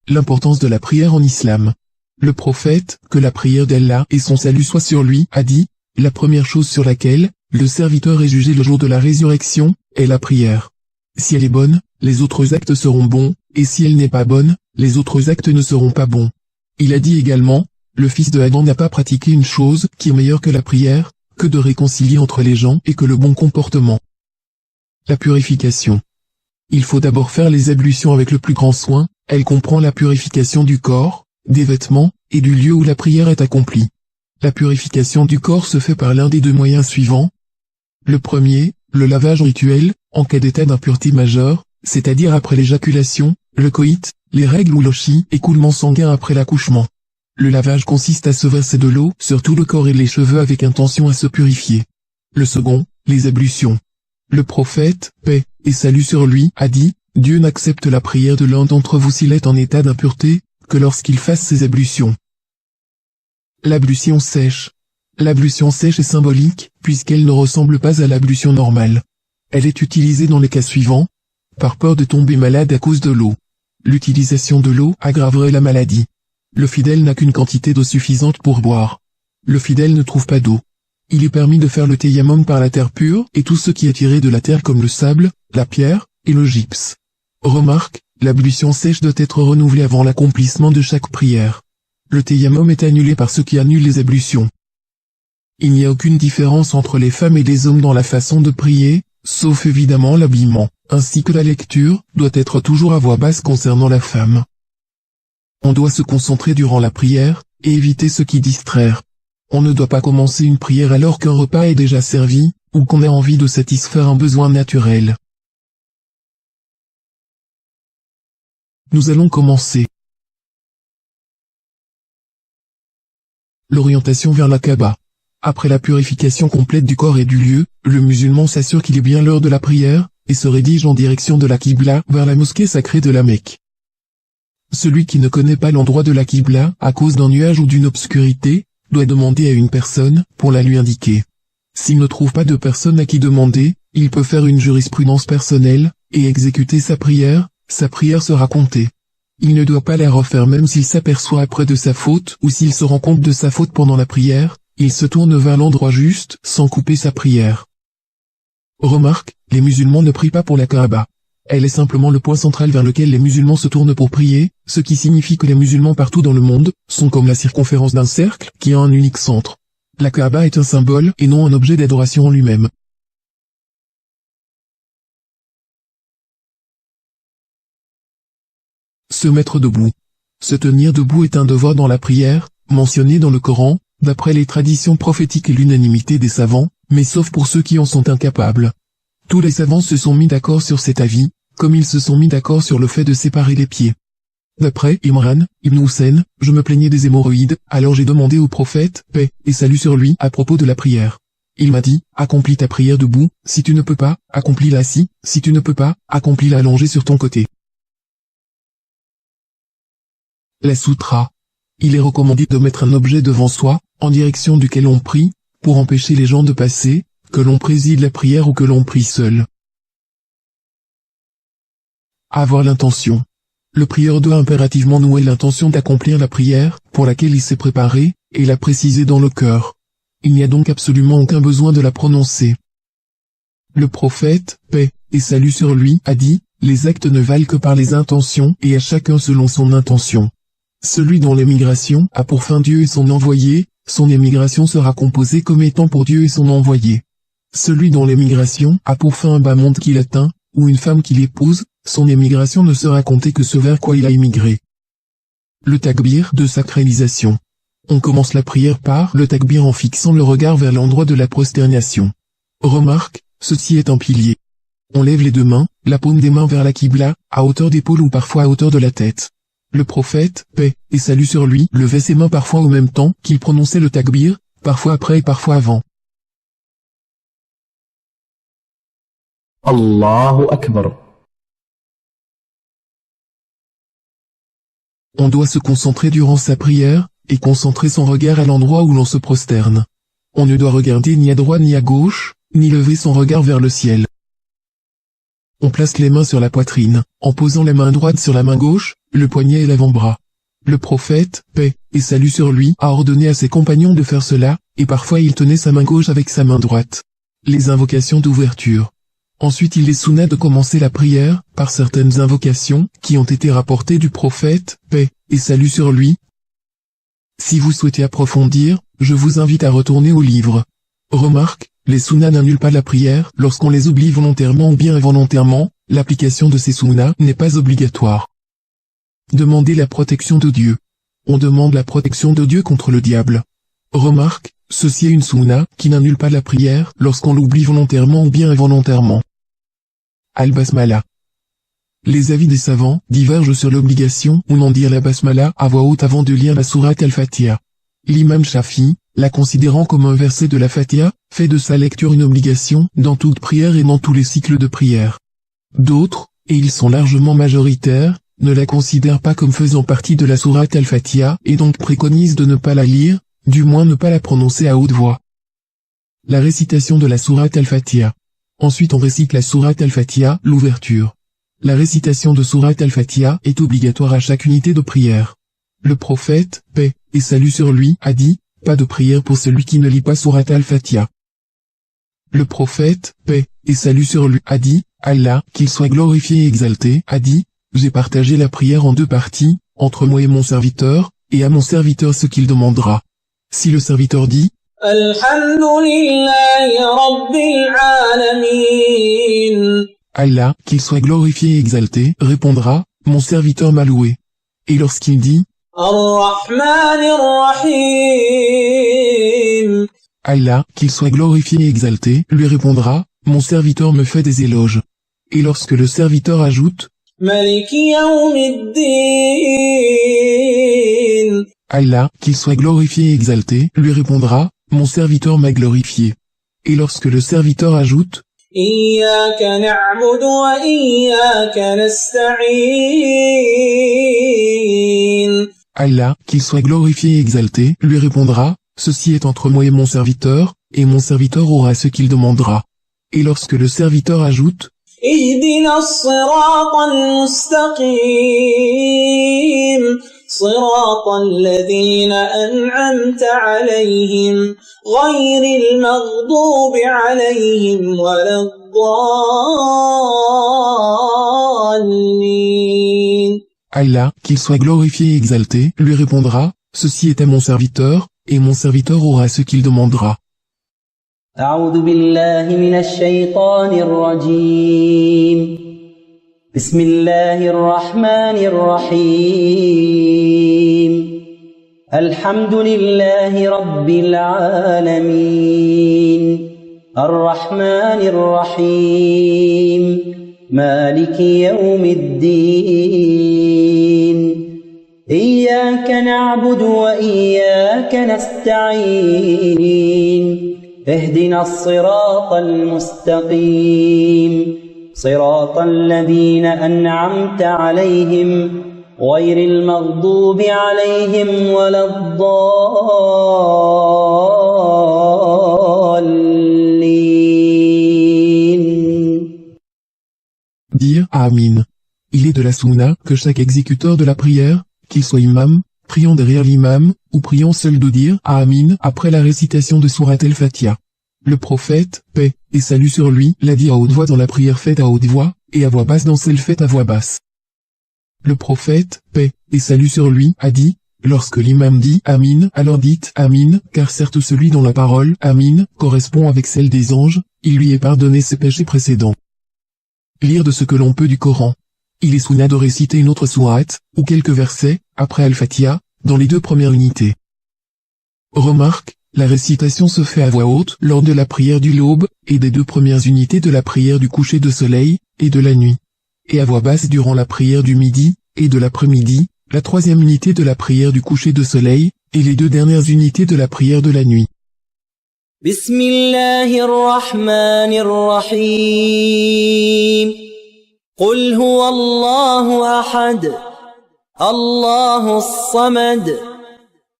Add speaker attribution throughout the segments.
Speaker 1: l'importance de la prière en islam. Le prophète, que la prière d'Allah et son salut soient sur lui, a dit, la première chose sur laquelle le serviteur est jugé le jour de la résurrection, est la prière. Si elle est bonne, les autres actes seront bons, et si elle n'est pas bonne, les autres actes ne seront pas bons. Il a dit également, le fils de Adam n'a pas pratiqué une chose qui est meilleure que la prière, que de réconcilier entre les gens et que le bon comportement. La purification. Il faut d'abord faire les ablutions avec le plus grand soin, elle comprend la purification du corps, des vêtements, et du lieu où la prière est accomplie. La purification du corps se fait par l'un des deux moyens suivants. Le premier, le lavage rituel, en cas d'état d'impureté majeure, c'est-à-dire après l'éjaculation, le coït, les règles ou écoulement sanguin après l'accouchement. Le lavage consiste à se verser de l'eau sur tout le corps et les cheveux avec intention à se purifier. Le second, les ablutions. Le prophète, paix et salut sur lui, a dit, Dieu n'accepte la prière de l'un d'entre vous s'il est en état d'impureté, que lorsqu'il fasse ses ablutions. L'ablution sèche. L'ablution sèche est symbolique, puisqu'elle ne ressemble pas à l'ablution normale. Elle est utilisée dans les cas suivants. Par peur de tomber malade à cause de l'eau. L'utilisation de l'eau aggraverait la maladie. Le fidèle n'a qu'une quantité d'eau suffisante pour boire. Le fidèle ne trouve pas d'eau. Il est permis de faire le tayammum par la terre pure et tout ce qui est tiré de la terre comme le sable, la pierre, et le gypse. Remarque, l'ablution sèche doit être renouvelée avant l'accomplissement de chaque prière. Le tayammum est annulé par ce qui annule les ablutions. Il n'y a aucune différence entre les femmes et les hommes dans la façon de prier, sauf évidemment l'habillement, ainsi que la lecture, doit être toujours à voix basse concernant la femme. On doit se concentrer durant la prière, et éviter ce qui distraire. On ne doit pas commencer une prière alors qu'un repas est déjà servi, ou qu'on a envie de satisfaire un besoin naturel. Nous allons commencer. L'orientation vers la Kaaba. Après la purification complète du corps et du lieu, le musulman s'assure qu'il est bien l'heure de la prière, et se rédige en direction de la Qibla vers la mosquée sacrée de la Mecque. Celui qui ne connaît pas l'endroit de la Qibla à cause d'un nuage ou d'une obscurité, doit demander à une personne pour la lui indiquer. S'il ne trouve pas de personne à qui demander, il peut faire une jurisprudence personnelle, et exécuter sa prière sera comptée. Il ne doit pas la refaire même s'il s'aperçoit après de sa faute ou s'il se rend compte de sa faute pendant la prière, il se tourne vers l'endroit juste sans couper sa prière. Remarque, les musulmans ne prient pas pour la Kaaba. Elle est simplement le point central vers lequel les musulmans se tournent pour prier, ce qui signifie que les musulmans partout dans le monde sont comme la circonférence d'un cercle qui a un unique centre. La Kaaba est un symbole et non un objet d'adoration en lui-même. Se mettre debout. Se tenir debout est un devoir dans la prière, mentionné dans le Coran, d'après les traditions prophétiques et l'unanimité des savants, mais sauf pour ceux qui en sont incapables. Tous les savants se sont mis d'accord sur cet avis, comme ils se sont mis d'accord sur le fait de séparer les pieds. D'après Imran ibn Hussein, je me plaignais des hémorroïdes, alors j'ai demandé au prophète, paix et salut sur lui, à propos de la prière. Il m'a dit, accomplis ta prière debout, si tu ne peux pas, accomplis-la assis, si tu ne peux pas, accomplis-la allongée sur ton côté. La sutra. Il est recommandé de mettre un objet devant soi, en direction duquel on prie, pour empêcher les gens de passer, que l'on préside la prière ou que l'on prie seul. Avoir l'intention. Le prieur doit impérativement nouer l'intention d'accomplir la prière, pour laquelle il s'est préparé, et la préciser dans le cœur. Il n'y a donc absolument aucun besoin de la prononcer. Le prophète, paix et salut sur lui, a dit, les actes ne valent que par les intentions et à chacun selon son intention. Celui dont l'émigration a pour fin Dieu et son envoyé, son émigration sera composée comme étant pour Dieu et son envoyé. Celui dont l'émigration a pour fin un bas monde qu'il atteint, ou une femme qu'il épouse, son émigration ne sera comptée que ce vers quoi il a émigré. Le takbir de sacralisation. On commence la prière par le takbir en fixant le regard vers l'endroit de la prosternation. Remarque, ceci est un pilier. On lève les deux mains, la paume des mains vers la Qibla, à hauteur d'épaule ou parfois à hauteur de la tête. Le prophète, paix et salut sur lui, levait ses mains parfois au même temps qu'il prononçait le takbir, parfois après et parfois avant.
Speaker 2: Allahu Akbar.
Speaker 1: On doit se concentrer durant sa prière, et concentrer son regard à l'endroit où l'on se prosterne. On ne doit regarder ni à droite ni à gauche, ni lever son regard vers le ciel. On place les mains sur la poitrine, en posant la main droite sur la main gauche, le poignet et l'avant-bras. Le prophète, paix et salut sur lui, a ordonné à ses compagnons de faire cela, et parfois il tenait sa main gauche avec sa main droite. Les invocations d'ouverture. Ensuite il est sunna de commencer la prière, par certaines invocations, qui ont été rapportées du prophète, paix et salut sur lui. Si vous souhaitez approfondir, je vous invite à retourner au livre. Remarque, les sunnas n'annulent pas la prière lorsqu'on les oublie volontairement ou bien involontairement, l'application de ces sunnas n'est pas obligatoire. Demandez la protection de Dieu. On demande la protection de Dieu contre le diable. Remarque, ceci est une sunna qui n'annule pas la prière lorsqu'on l'oublie volontairement ou bien involontairement. Al-Basmala. Les avis des savants divergent sur l'obligation ou non dire la Basmala à voix haute avant de lire la sourate Al-Fatiha. L'imam Shafi, la considérant comme un verset de la Fatiha, fait de sa lecture une obligation dans toute prière et dans tous les cycles de prière. D'autres, et ils sont largement majoritaires, ne la considèrent pas comme faisant partie de la sourate Al-Fatiha et donc préconisent de ne pas la lire, du moins ne pas la prononcer à haute voix. La récitation de la sourate Al-Fatiha. Ensuite on récite la sourate Al-Fatiha, l'ouverture. La récitation de sourate Al-Fatiha est obligatoire à chaque unité de prière. Le prophète, paix et salut sur lui, a dit, pas de prière pour celui qui ne lit pas sourate Al-Fatiha. Le prophète, paix et salut sur lui, a dit, Allah, qu'il soit glorifié et exalté, a dit, j'ai partagé la prière en deux parties, entre moi et mon serviteur, et à mon serviteur ce qu'il demandera. Si le serviteur dit, Alhamdulillahi Rabbil Alamin, Allah, qu'il soit glorifié et exalté, répondra, mon serviteur m'a loué. Et lorsqu'il dit, Ar-Rahmanir Rahim, Allah, qu'il soit glorifié et exalté, lui répondra, mon serviteur me fait des éloges. Et lorsque le serviteur ajoute, Maliki Yawmiddin, Allah, qu'il soit glorifié et exalté, lui répondra, mon serviteur m'a glorifié. Et lorsque le serviteur ajoute, Iyyaka na'budu wa iyyaka nasta'in, Allah, qu'il soit glorifié et exalté, lui répondra, ceci est entre moi et mon serviteur aura ce qu'il demandera. Et lorsque le serviteur ajoute, Ihdina as-sirata al-mustaqim, sirata alladhina an'amta alayhim, ghayril maghdubi alayhim waladdallin. Allah, qu'il soit glorifié et exalté, lui répondra, ceci est à mon serviteur aura ce qu'il demandera.
Speaker 2: أعوذ بالله من الشيطان الرجيم بسم الله الرحمن الرحيم الحمد لله رب العالمين الرحمن الرحيم مالك يوم الدين إياك نعبد وإياك نستعين اهدنا الصراط المستقيم صراط الذين أنعمت عليهم غير المغضوب عليهم ولا الضالين.
Speaker 1: Dire Amin. Il est de la sunna que chaque exécuteur de la prière, qu'il soit imam, priant derrière l'imam, ou priant seul de dire Amin après la récitation de sourate Al-Fatiha. Le prophète, paix et salut sur lui, l'a dit à haute voix dans la prière faite à haute voix, et à voix basse dans celle faite à voix basse. Le prophète, paix et salut sur lui, a dit, lorsque l'imam dit Amin, alors dites Amin, car certes celui dont la parole Amin correspond avec celle des anges, il lui est pardonné ses péchés précédents. Lire de ce que l'on peut du Coran. Il est sunna de réciter une autre sourate, ou quelques versets, après Al-Fatiha, dans les deux premières unités. Remarque, la récitation se fait à voix haute lors de la prière du l'aube, et des deux premières unités de la prière du coucher de soleil, et de la nuit. Et à voix basse durant la prière du midi, et de l'après-midi, la troisième unité de la prière du coucher de soleil, et les deux dernières unités de la prière de la nuit.
Speaker 2: Bismillahirrahmanirrahim. قل هو الله أحد الله الصمد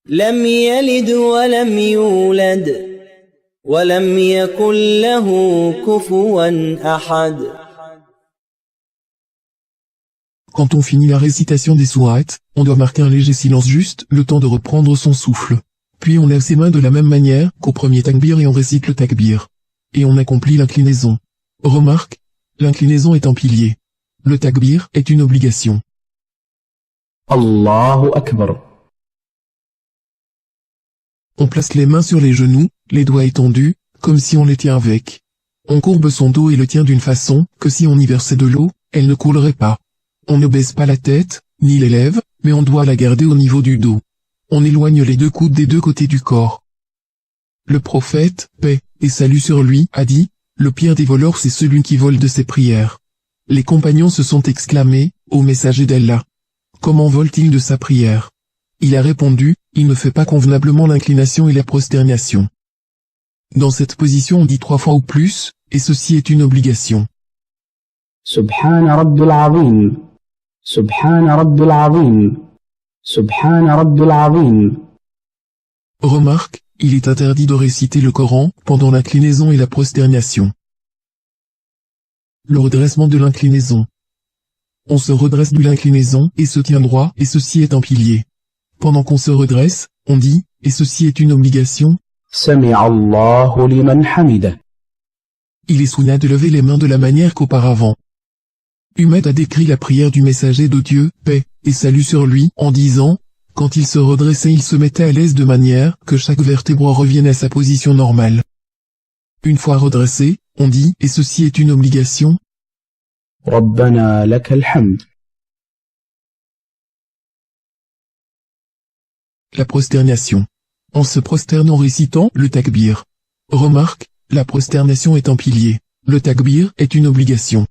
Speaker 2: لم يلد ولم يولد ولم يكن له كفوا أحد
Speaker 1: Quand on finit la récitation des sourates, on doit marquer un léger silence juste le temps de reprendre son souffle. Puis on lève ses mains de la même manière qu'au premier takbir et on récite le takbir. Et on accomplit l'inclinaison. Remarque, l'inclinaison est un pilier. Le takbir est une obligation.
Speaker 3: Allahu Akbar.
Speaker 1: On place les mains sur les genoux, les doigts étendus, comme si on les tient avec. On courbe son dos et le tient d'une façon que si on y versait de l'eau, elle ne coulerait pas. On ne baisse pas la tête, ni les lèvres, mais on doit la garder au niveau du dos. On éloigne les deux coudes des deux côtés du corps. Le prophète, paix et salut sur lui, a dit, « Le pire des voleurs c'est celui qui vole de ses prières. » Les compagnons se sont exclamés, « Ô messager d'Allah, comment vole-t-il de sa prière ?» Il a répondu, « Il ne fait pas convenablement l'inclination et la prosternation. » Dans cette position on dit 3 fois ou plus, et ceci est une obligation.
Speaker 3: Subhana Rabbil Azim. Subhana Rabbil Azim. Subhana Rabbil Azim.
Speaker 1: Remarque, il est interdit de réciter le Coran pendant l'inclinaison et la prosternation. Le redressement de l'inclinaison. On se redresse de l'inclinaison et se tient droit et ceci est un pilier. Pendant qu'on se redresse, on dit, et ceci est une obligation.
Speaker 3: Sami'a Allahu liman hamida.
Speaker 1: Il est sunna de lever les mains de la manière qu'auparavant. Humayd a décrit la prière du messager de Dieu, paix et salut sur lui, en disant, quand il se redressait il se mettait à l'aise de manière que chaque vertèbre revienne à sa position normale. Une fois redressé, on dit, et ceci est une obligation.
Speaker 3: Rabbana lakal hamd.
Speaker 1: La prosternation. On se prosterne en récitant le takbir. Remarque, la prosternation est un pilier. Le takbir est une obligation.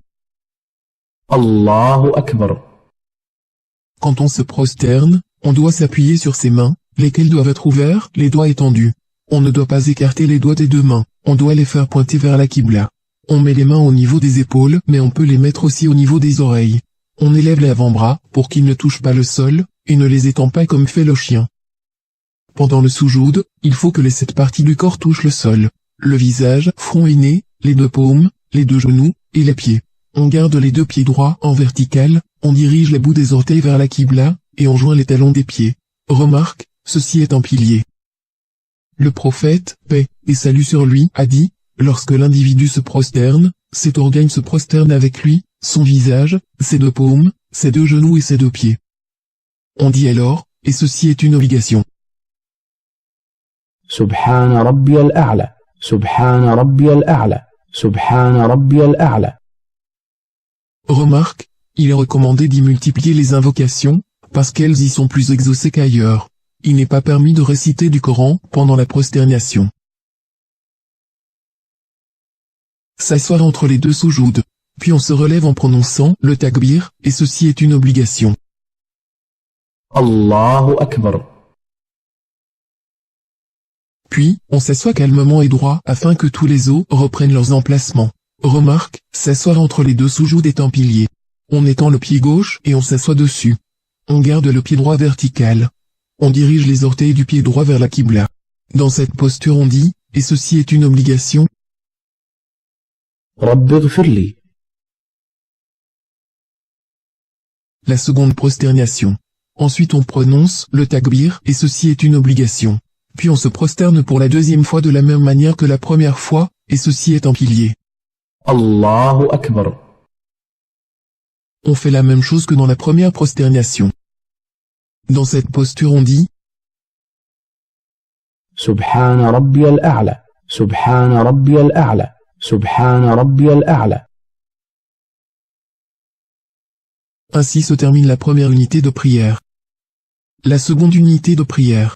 Speaker 3: Allahu Akbar.
Speaker 1: Quand on se prosterne, on doit s'appuyer sur ses mains, lesquelles doivent être ouverts, les doigts étendus. On ne doit pas écarter les doigts des deux mains, on doit les faire pointer vers la qibla. On met les mains au niveau des épaules, mais on peut les mettre aussi au niveau des oreilles. On élève les avant-bras pour qu'ils ne touchent pas le sol, et ne les étend pas comme fait le chien. Pendant le soujoud, il faut que les 7 parties du corps touchent le sol. Le visage, front et nez, les 2 paumes, les 2 genoux, et les pieds. On garde les 2 pieds droits en vertical, on dirige les bouts des orteils vers la qibla, et on joint les talons des pieds. Remarque, ceci est un pilier. Le prophète, paix et salut sur lui, a dit, lorsque l'individu se prosterne, cet organe se prosterne avec lui, son visage, ses 2 paumes, ses 2 genoux et ses 2 pieds. On dit alors, et ceci est une obligation.
Speaker 3: Subhana Rabbiyal A'la. Subhana Rabbiyal A'la. Subhana Rabbiyal A'la.
Speaker 1: Remarque, il est recommandé d'y multiplier les invocations, parce qu'elles y sont plus exaucées qu'ailleurs. Il n'est pas permis de réciter du Coran pendant la prosternation. S'asseoir entre les 2 soujouds. Puis on se relève en prononçant le takbir, et ceci est une obligation.
Speaker 3: Allahu Akbar.
Speaker 1: Puis, on s'assoit calmement et droit afin que tous les os reprennent leurs emplacements. Remarque, s'asseoir entre les 2 soujouds est un pilier. On étend le pied gauche et on s'assoit dessus. On garde le pied droit vertical. On dirige les orteils du pied droit vers la qibla. Dans cette posture on dit, et ceci est une obligation.
Speaker 3: Rabbi ghfirli.
Speaker 1: La seconde prosternation. Ensuite on prononce le takbir et ceci est une obligation. Puis on se prosterne pour la 2e fois de la même manière que la première fois, et ceci est un pilier.
Speaker 3: Allahu Akbar.
Speaker 1: On fait la même chose que dans la première prosternation. Dans cette posture on dit
Speaker 3: Subhana Rabbiyal A'la. Subhana Rabbiyal A'la. Subhana Rabbiyal A'la.
Speaker 1: Ainsi se termine la première unité de prière. La seconde unité de prière.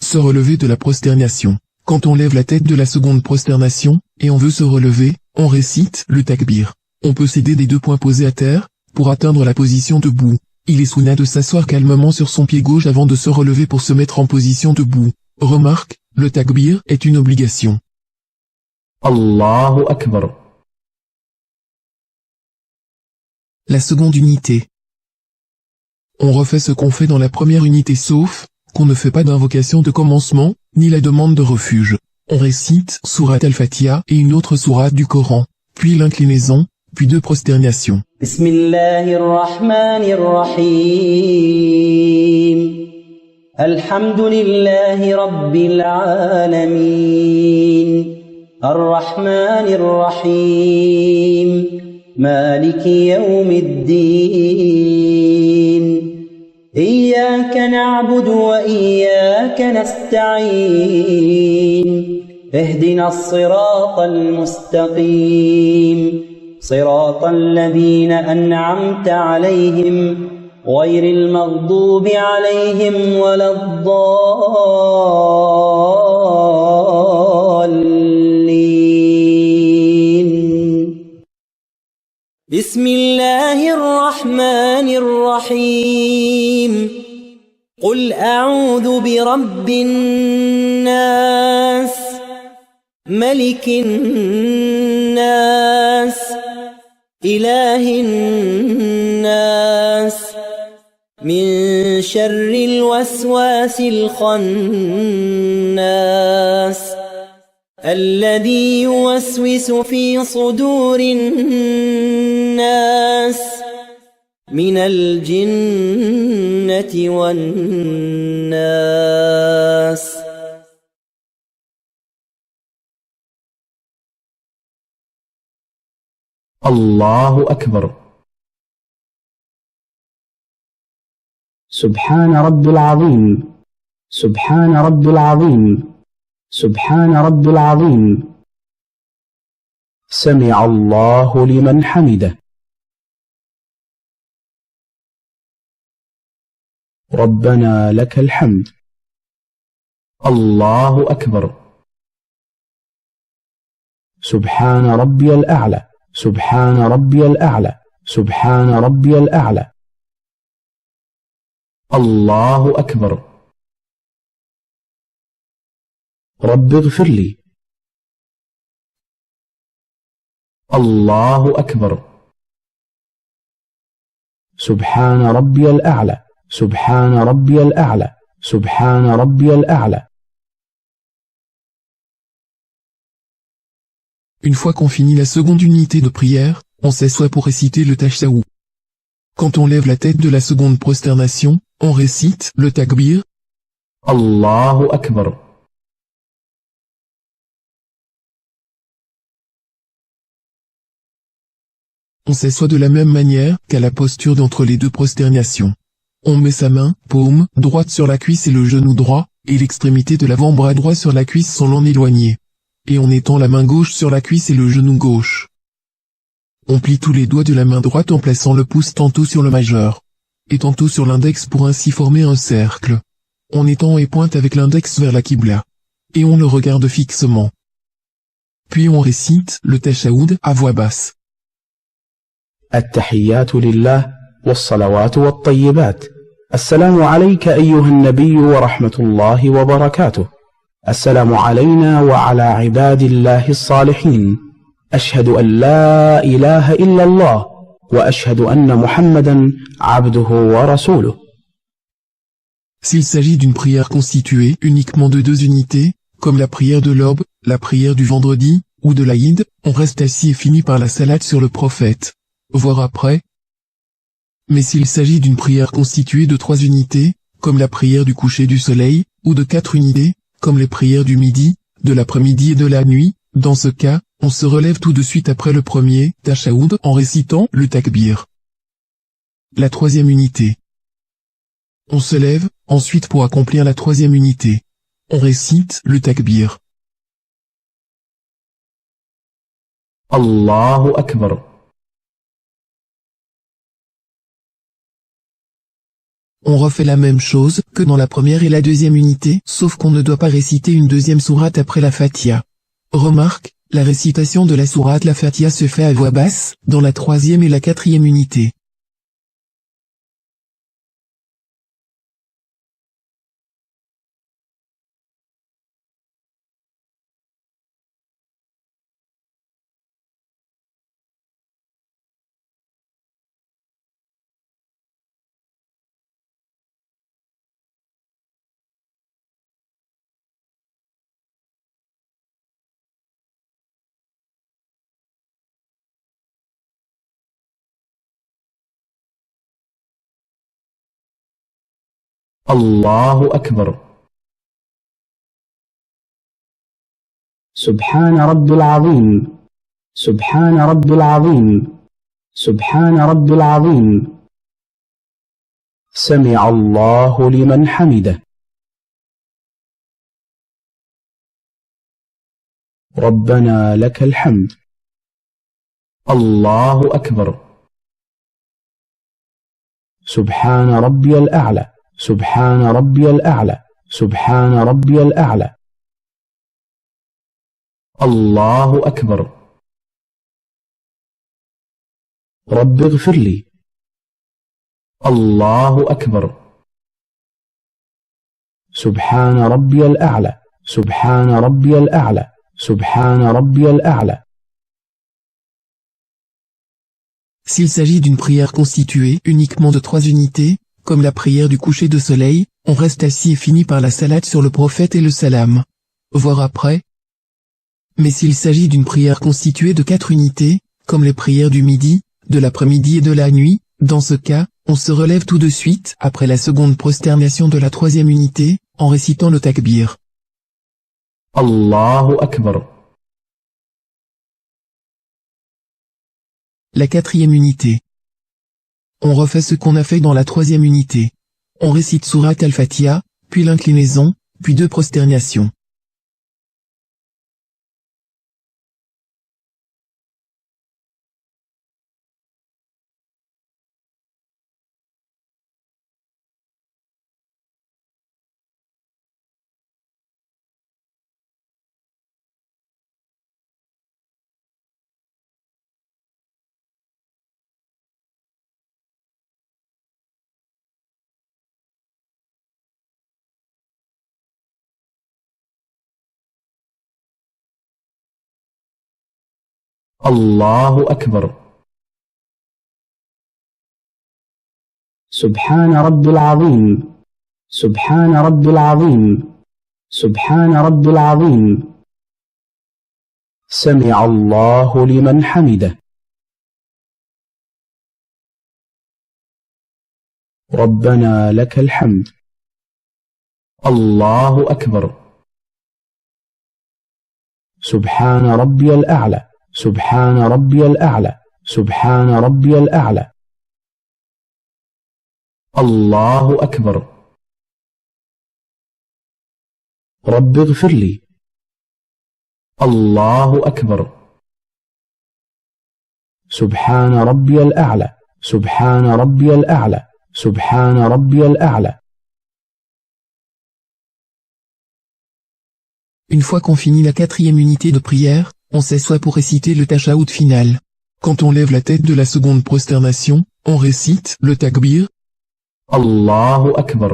Speaker 1: Se relever de la prosternation. Quand on lève la tête de la seconde prosternation, et on veut se relever, on récite le takbir. On peut s'aider des 2 poings posés à terre, pour atteindre la position debout. Il est sunna de s'asseoir calmement sur son pied gauche avant de se relever pour se mettre en position debout. Remarque, le takbir est une obligation.
Speaker 3: Allahu Akbar.
Speaker 1: La seconde unité. On refait ce qu'on fait dans la première unité sauf qu'on ne fait pas d'invocation de commencement, ni la demande de refuge. On récite sourate al-Fatiha et une autre sourate du Coran, puis l'inclinaison, puis 2 prosternations.
Speaker 2: بسم الله الرحمن الرحيم الحمد لله رب العالمين الرحمن الرحيم مالك يوم الدين إياك نعبد وإياك نستعين اهدنا الصراط المستقيم صراط الذين أنعمت عليهم غير المغضوب عليهم ولا الضالين بسم الله الرحمن الرحيم قل أعوذ برب الناس ملك الناس إله الناس من شر الوسواس الخناس الذي يوسوس في صدور الناس من الجنة والناس
Speaker 3: الله أكبر. سبحان رب العظيم. سبحان رب العظيم. سبحان رب العظيم. سمع الله لمن حمده. ربنا لك الحمد. الله أكبر. سبحان ربي الأعلى. سبحان ربي الأعلى. سبحان ربي الأعلى. الله أكبر. رب اغفر لي. الله أكبر. سبحان ربي الأعلى. سبحان ربي الأعلى. سبحان ربي الأعلى.
Speaker 1: Une fois qu'on finit la seconde unité de prière, on s'assoit pour réciter le tashahhud. Quand on lève la tête de la seconde prosternation, on récite le takbir.
Speaker 3: Allahu Akbar.
Speaker 1: On s'assoit de la même manière qu'à la posture d'entre les 2 prosternations. On met sa main, paume, droite sur la cuisse et le genou droit, et l'extrémité de l'avant-bras droit sur la cuisse sans l'en éloigner. Et on étend la main gauche sur la cuisse et le genou gauche. On plie tous les doigts de la main droite en plaçant le pouce tantôt sur le majeur, et tantôt sur l'index pour ainsi former un cercle. On étend et pointe avec l'index vers la Qibla. Et on le regarde fixement. Puis on récite le tashahhud à voix basse.
Speaker 3: التحيات لله والصلوات والطيبات. السلام عليك أيها النبي ورحمة الله وبركاته. السلام علينا وعلى عباد الله الصالحين. أشهد أن لا إله إلا الله وأشهد أن محمدا عبده ورسوله.
Speaker 1: S'il s'agit d'une prière constituée uniquement de 2 unités, comme la prière de l'aube, la prière du vendredi, ou de l'Aïd, on reste assis et finit par la salade sur le prophète, voire après. Mais s'il s'agit d'une prière constituée de 3 unités, comme la prière du coucher du soleil, ou de 4 unités, comme les prières du midi, de l'après-midi et de la nuit, dans ce cas, on se relève tout de suite après le premier tashahhud en récitant le takbir. La 3e unité. On se lève, ensuite pour accomplir la 3e unité. On récite le takbir.
Speaker 3: Allahu Akbar.
Speaker 1: On refait la même chose que dans la première et la 2e unité, sauf qu'on ne doit pas réciter une 2e sourate après la Fatiha. Remarque, la récitation de la sourate la Fatiha se fait à voix basse, dans la 3e et la 4e unité.
Speaker 3: الله أكبر. سبحان رب العظيم. سبحان رب العظيم. سبحان رب العظيم. سمع الله لمن حمده. ربنا لك الحمد. الله أكبر. سبحان ربي الأعلى. سبحان ربي الأعلى. سبحان ربي الأعلى. الله أكبر. رب اغفر لي. الله أكبر. سبحان ربي الأعلى. سبحان ربي الأعلى. سبحان ربي الأعلى.
Speaker 1: S'il s'agit d'une prière constituée uniquement de 3 unités, comme la prière du coucher de soleil, on reste assis et finit par la salade sur le prophète et le salam. Voir après. Mais s'il s'agit d'une prière constituée de 4 unités, comme les prières du midi, de l'après-midi et de la nuit, dans ce cas, on se relève tout de suite après la seconde prosternation de la 3e unité, en récitant le takbir.
Speaker 3: Allahu Akbar.
Speaker 1: La 4e unité. On refait ce qu'on a fait dans la 3e unité. On récite Surat al-Fatiha, puis l'inclinaison, puis 2 prosternations.
Speaker 3: الله أكبر. سبحان رب العظيم. سبحان رب العظيم. سبحان رب العظيم. سمع الله لمن حمده. ربنا لك الحمد. الله أكبر. سبحان ربي الأعلى. سبحان ربي الأعلى. سبحان ربي الأعلى. الله أكبر. رب اغفر لي. الله أكبر. سبحان ربي الأعلى. سبحان ربي الأعلى. سبحان ربي الأعلى.
Speaker 1: Une fois qu'on finit la 4e unité de prière, on s'assoit pour réciter le tashahoud final. Quand on lève la tête de la seconde prosternation, on récite le takbir.
Speaker 3: Allahu Akbar.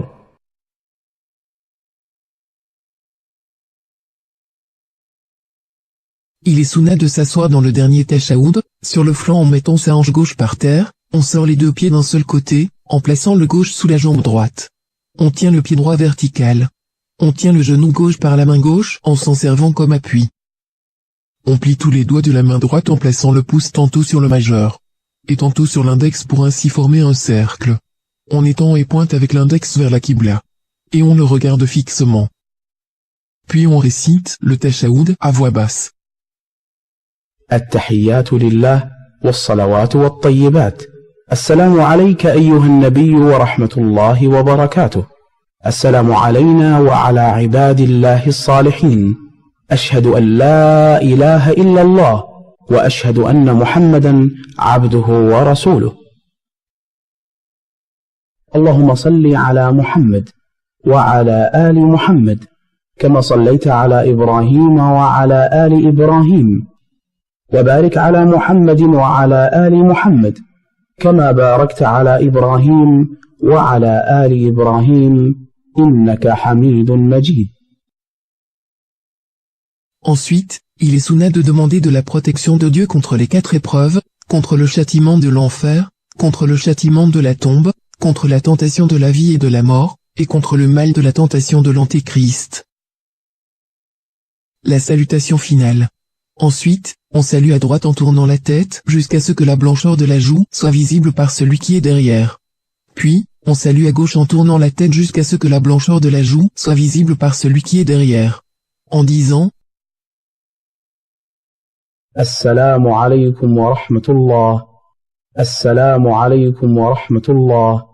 Speaker 1: Il est sunna de s'asseoir dans le dernier tashahoud, sur le flanc en mettant sa hanche gauche par terre, on sort les 2 pieds d'un seul côté, en plaçant le gauche sous la jambe droite. On tient le pied droit vertical. On tient le genou gauche par la main gauche en s'en servant comme appui. On plie tous les doigts de la main droite en plaçant le pouce tantôt sur le majeur et tantôt sur l'index pour ainsi former un cercle. On étend et pointe avec l'index vers la qibla. Et on le regarde fixement. Puis on récite le tashahoud à voix basse.
Speaker 3: التحيات لله والصلوات والطيبات. السلام عليك أيها النبي ورحمة الله وبركاته. السلام علينا وعلى عباد الله الصالحين. أشهد أن لا إله إلا الله وأشهد أن محمدا عبده ورسوله. اللهم صل على محمد وعلى آل محمد كما صليت على إبراهيم وعلى آل إبراهيم، وبارك على محمد وعلى آل محمد كما باركت على إبراهيم وعلى آل إبراهيم إنك حميد مجيد.
Speaker 1: Ensuite, il est sunna de demander de la protection de Dieu contre les 4 épreuves, contre le châtiment de l'enfer, contre le châtiment de la tombe, contre la tentation de la vie et de la mort, et contre le mal de la tentation de l'Antéchrist. La salutation finale. Ensuite, on salue à droite en tournant la tête jusqu'à ce que la blancheur de la joue soit visible par celui qui est derrière. Puis, on salue à gauche en tournant la tête jusqu'à ce que la blancheur de la joue soit visible par celui qui est derrière. En disant
Speaker 3: Assalamu alaykum wa rahmatullah. Assalamu alaykum wa rahmatullah.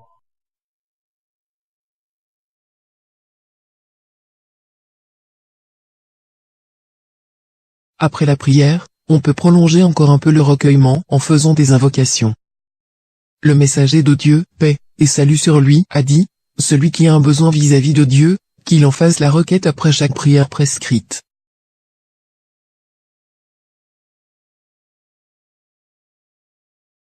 Speaker 1: Après la prière, on peut prolonger encore un peu le recueillement en faisant des invocations. Le messager de Dieu, paix et salut sur lui, a dit, celui qui a un besoin vis-à-vis de Dieu, qu'il en fasse la requête après chaque prière prescrite.